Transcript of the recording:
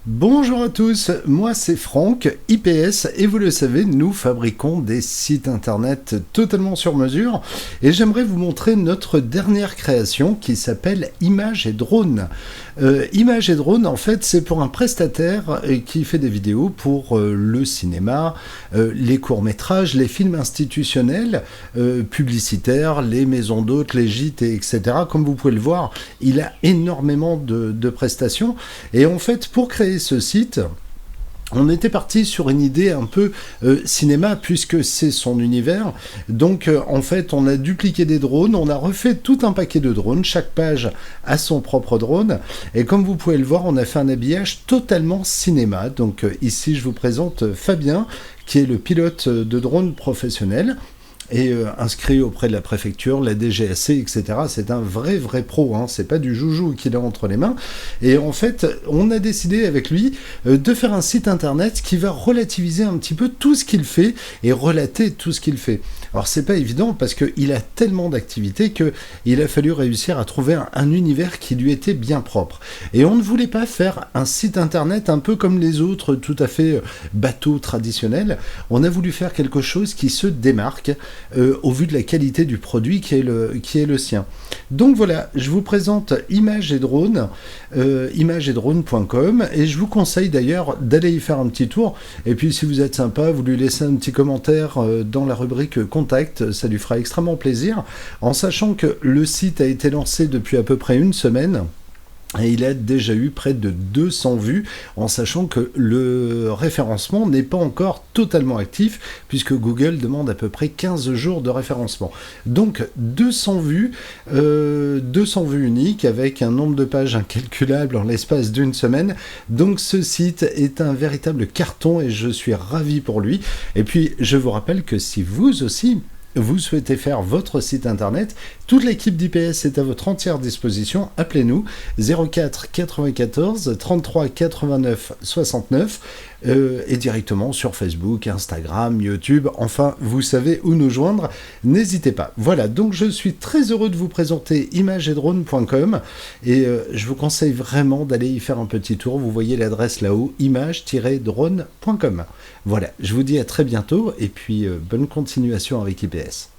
Bonjour à tous, moi c'est Franck, IPS, et vous le savez, nous fabriquons des sites internet totalement sur mesure, et j'aimerais vous montrer notre dernière création qui s'appelle Images et Drones. Images et Drones, en fait, c'est pour un prestataire qui fait des vidéos pour le cinéma, les courts-métrages, les films institutionnels, publicitaires, les maisons d'hôtes, les gîtes, etc. Comme vous pouvez le voir, il a énormément de prestations, et en fait, pour créer ce site, on était parti sur une idée un peu cinéma, puisque c'est son univers. Donc, en fait, on a dupliqué des drones, on a refait tout un paquet de drones, chaque page a son propre drone, et comme vous pouvez le voir, on a fait un habillage totalement cinéma. Donc, ici, je vous présente Fabien, qui est le pilote de drone professionnel, et inscrit auprès de la préfecture, la DGAC, etc. C'est un vrai pro, hein. C'est pas du joujou qu'il a entre les mains. Et en fait, on a décidé avec lui de faire un site internet qui va relativiser un petit peu tout ce qu'il fait et relater tout ce qu'il fait. Alors c'est pas évident parce qu'il a tellement d'activités qu'il a fallu réussir à trouver un univers qui lui était bien propre. Et on ne voulait pas faire un site internet un peu comme les autres, tout à fait bateau traditionnel. On a voulu faire quelque chose qui se démarque au vu de la qualité du produit qui est le sien. Donc voilà, je vous présente Images et Drones, imagesetdrones.com, et je vous conseille d'ailleurs d'aller y faire un petit tour. Et puis si vous êtes sympa, vous lui laissez un petit commentaire dans la rubrique Contact, ça lui fera extrêmement plaisir, en sachant que le site a été lancé depuis à peu près une semaine. Et il a déjà eu près de 200 vues, en sachant que le référencement n'est pas encore totalement actif, puisque Google demande à peu près 15 jours de référencement. Donc 200 vues uniques, avec un nombre de pages incalculable en l'espace d'une semaine. Donc ce site est un véritable carton, et je suis ravi pour lui. Et puis je vous rappelle que si vous aussi vous souhaitez faire votre site internet, toute l'équipe d'IPS est à votre entière disposition. Appelez-nous 04 94 33 89 69 et directement sur Facebook, Instagram, YouTube. Enfin, vous savez où nous joindre. N'hésitez pas. Voilà, donc je suis très heureux de vous présenter imagesetdrone.com et je vous conseille vraiment d'aller y faire un petit tour. Vous voyez l'adresse là-haut, image-drone.com. Voilà, je vous dis à très bientôt et puis bonne continuation avec IPS.